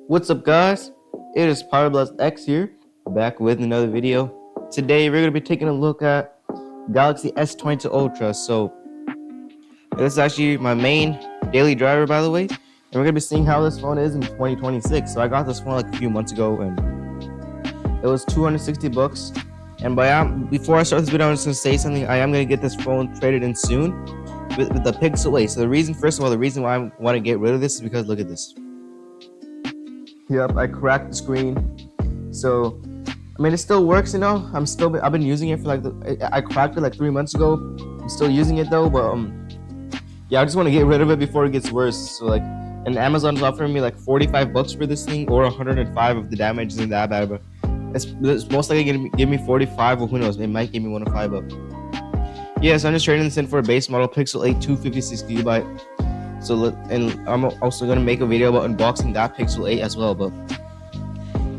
What's up, guys? It is PBX here, back with another video. Today we're going to be taking a look at Galaxy S22 Ultra. So this is actually my main daily driver, by the way, and we're going to be seeing how this phone is in 2026. So I got this phone like a few months ago and it was 260 bucks. And before I start this video, I'm just going to say something. I am going to get this phone traded in soon with the Pixel 8. So the reason why I want to get rid of this is because look at this. Yep, I cracked the screen. So, I mean, it still works, you know. I've been using it for I cracked it like 3 months ago. I'm still using it though, but yeah, I just want to get rid of it before it gets worse. So and Amazon's offering me like 45 bucks for this thing, or 105 if the damage isn't that bad. But it's most likely gonna give me 45, or who knows? It might give me 105. But yeah, so I'm just trading this in for a base model Pixel 8 256 gigabyte. So, and I'm also gonna make a video about unboxing that Pixel 8 as well. But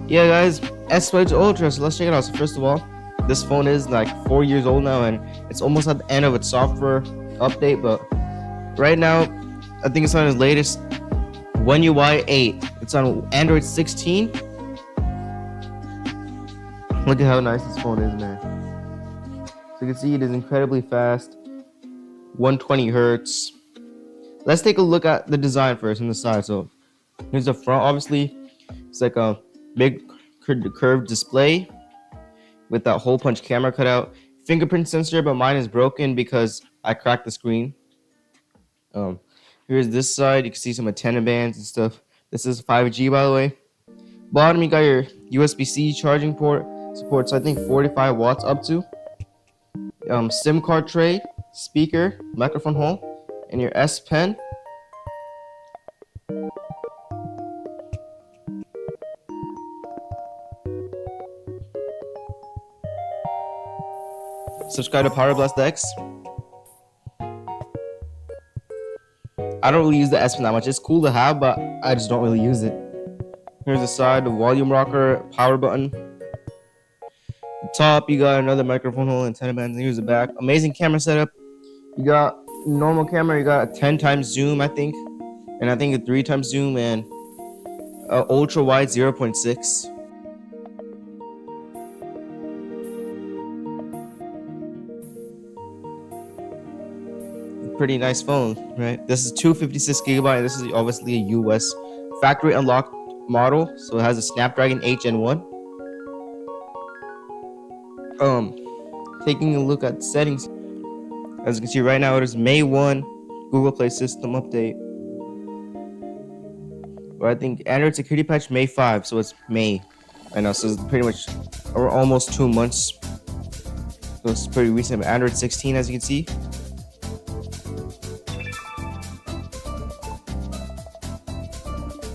yeah, guys, S22 Ultra. So let's check it out. So first of all, this phone is like 4 years old now, and it's almost at the end of its software update. But right now, I think it's on its latest One UI 8. It's on Android 16. Look at how nice this phone is, man. So you can see it is incredibly fast. 120 hertz. Let's take a look at the design first on the side. So here's the front. Obviously, it's like a big curved display with that hole punch camera cut out. Fingerprint sensor, but mine is broken because I cracked the screen. Here's this side. You can see some antenna bands and stuff. This is 5G, by the way. Bottom, you got your USB-C charging port. Supports, I think, 45 watts up to. SIM card tray, speaker, microphone hole, and your S Pen. Subscribe to PowerBlast X. I don't really use the S Pen that much. It's cool to have, but I just don't really use it. Here's the side, the volume rocker, power button. The top, you got another microphone hole, antenna bands, and here's the back. Amazing camera setup. You got normal camera, you got a 10 times zoom, I think, and I think a 3 times zoom, and ultra wide 0.6. Pretty nice phone, right? This is 256 gigabyte. This is obviously a US factory unlocked model, so it has a Snapdragon 8 Gen 1. Taking a look at settings, as you can see right now, it is May 1 Google Play system update. Or I think Android security patch May 5, so it's May. I know, so it's pretty much or almost 2 months. So it's pretty recent. Android 16, as you can see.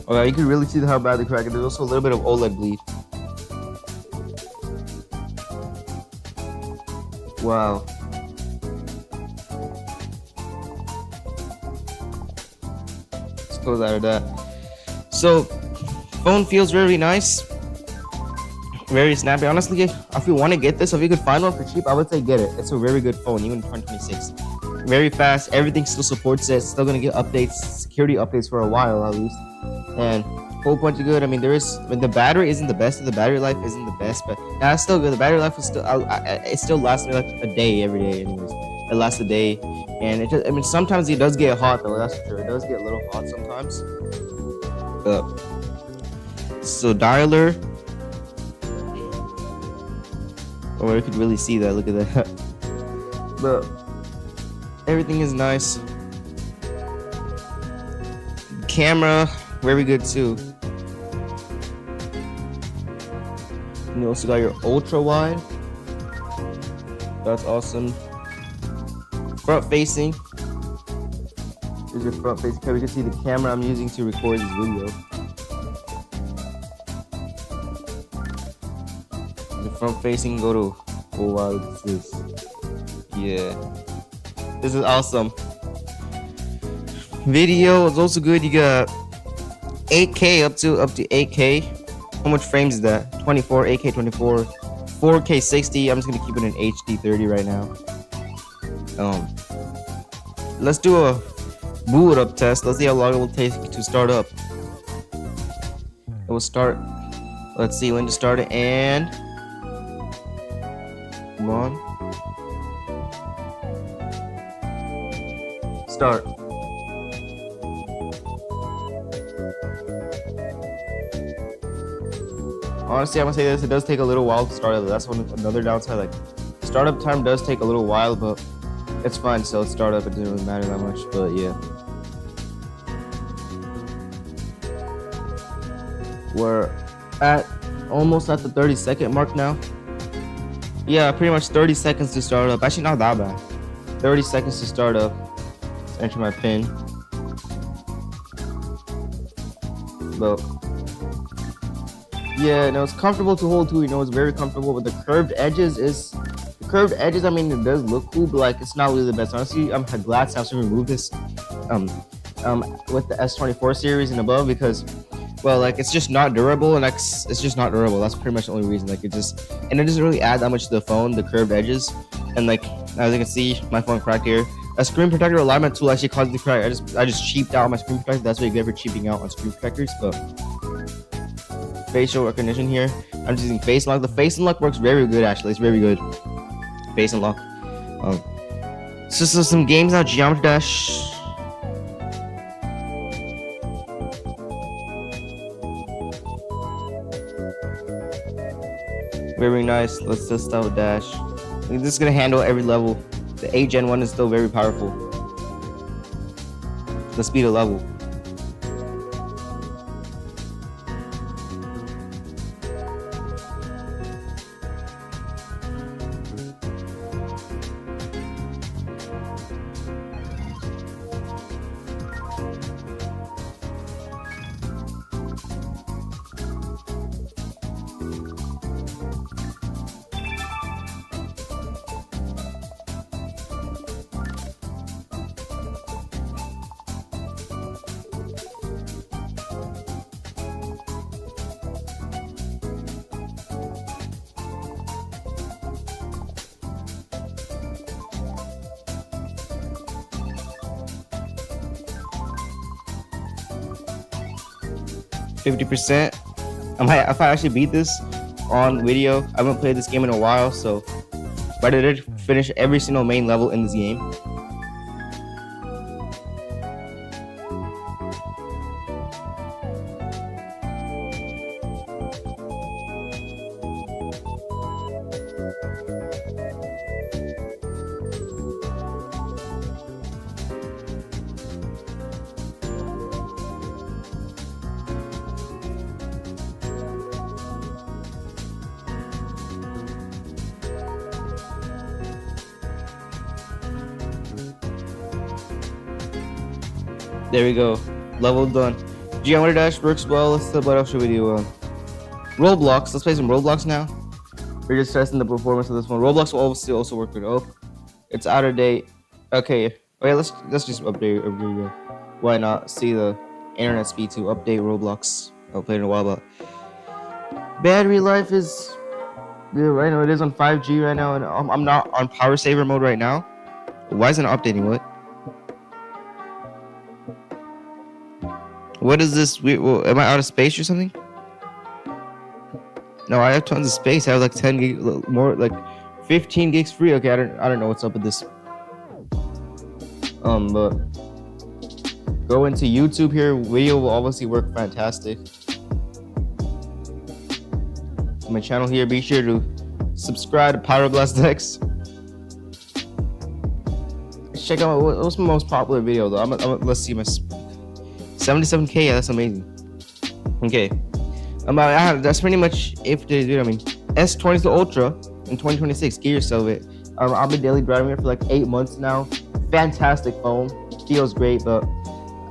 Okay, you can really see how bad the crack is. There's also a little bit of OLED bleed. Wow. Let's close out of that. So, phone feels very nice. Very snappy. Honestly, if you want to get this, if you could find one for cheap, I would say get it. It's a very good phone, even in 2026. Very fast. Everything still supports it. It's still going to get updates, security updates for a while at least. And whole bunch of good. I mean, the battery isn't the best. The battery life isn't the best, but it's still good. The battery life is still, it still lasts me like a day every day. Anyways, it lasts a day, and I mean, sometimes it does get hot though. That's true. It does get a little hot sometimes. So dialer. Oh, you could really see that. Look at that. But everything is nice. Camera, very good too. And you also got your ultra wide. That's awesome. Front facing. Here's your front facing camera. You can see the camera I'm using to record this video. The front facing, go to, oh wow, this is, yeah, this is awesome. Video is also good. You got 8K up to 8K. How much frames is that? 24, 8K 24, 4K 60. I'm just gonna keep it in HD 30 right now. Let's do a boot up test. Let's see how long it will take to start up. It will start. Let's see when to start it, and come on, start. Honestly, I'm gonna say this: it does take a little while to start up. That's another downside. Like, startup time does take a little while, but it's fine. So start up. It doesn't really matter that much. But yeah, we're at almost at the 30-second mark now. Yeah, pretty much 30 seconds to start up. Actually, not that bad. 30 seconds to start up. Let's enter my pin. But yeah, no, it's comfortable to hold too. You know, it's very comfortable. But the curved edges, I mean, it does look cool, but like, it's not really the best. Honestly, I'm glad Samsung removed this, with the S24 series and above, because, well, like, it's just not durable, and it's just not durable. That's pretty much the only reason. Like, it doesn't really add that much to the phone, the curved edges, and like, as you can see, my phone cracked here. A screen protector alignment tool actually caused the crack. I just cheaped out on my screen protector. That's what you get for cheaping out on screen protectors. But facial recognition here, I'm just using face unlock. The face unlock works very good, actually. It's very good. Face unlock. So some games now. Geometry Dash. Very nice. Let's just start with Dash. This is gonna handle every level. The 8 Gen 1 is still very powerful. The speed of level. %. If I actually beat this on video, I haven't played this game in a while, so but I did finish every single main level in this game. There we go. Level done. Geometry Dash works well. Let's see what else should we do? Roblox. Let's play some Roblox now. We're just testing the performance of this one. Roblox will obviously also work good. Oh, it's out of date. Okay. Okay, let's just update. Why not? See the internet speed to update Roblox. I'll play it in a while, but battery life is good right now. It is on 5G right now, and I'm not on power saver mode right now. Why isn't it updating? What is this? Am I out of space or something? No, I have tons of space. I have like 10 gig more, like 15 gigs free. Okay, I don't know what's up with this. But go into YouTube here. Video will obviously work fantastic. My channel here. Be sure to subscribe to Pyro Blast X. Check out what's my most popular video though. Let's see my 77K. Yeah, that's amazing. Okay. That's pretty much it for today's video. I mean, S22 Ultra in 2026. Get yourself it. I've been daily driving it for like 8 months now. Fantastic phone. Feels great, but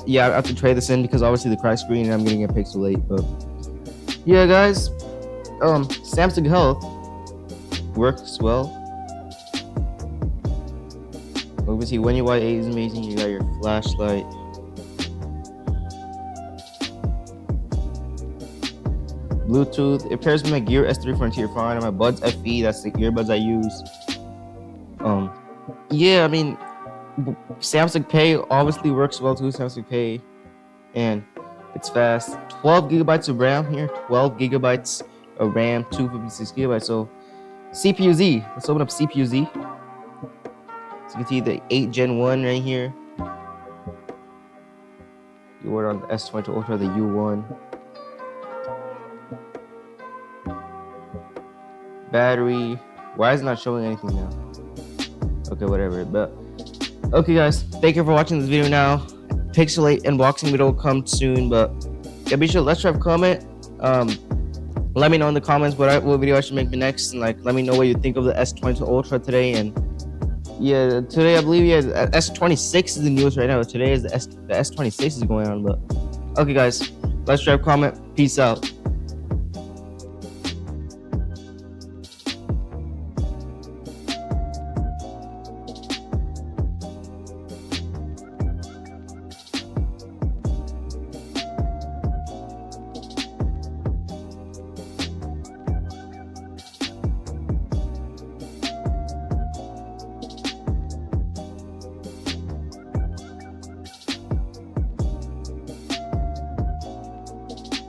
yeah, I have to trade this in because obviously the crack screen and I'm getting it pixel 8. But yeah, guys, Samsung Health works well. Obviously, One UI 8 is amazing. You got your flashlight. Bluetooth. It pairs with my Gear S3 Frontier Fine and my Buds FE. That's the earbuds I use. Yeah, I mean, Samsung Pay obviously works well too. Samsung Pay, and It's fast. 12 gigabytes of RAM here. 12 gigabytes of RAM, 256 gigabytes. So CPU Z. Let's open up CPU Z. So you can see the 8 Gen 1 right here. You order on the S22 Ultra, the U1. Battery. Why is it not showing anything now? Okay, whatever. But okay, guys, thank you for watching this video. Now, Pixelate unboxing video will come soon. But yeah, be sure let's drop a comment. Let me know in the comments what video I should make next, and like let me know what you think of the S22 Ultra today. And yeah, today I believe S26 is the news right now. Today is the S26 is going on. But okay, guys, let's drop a comment. Peace out.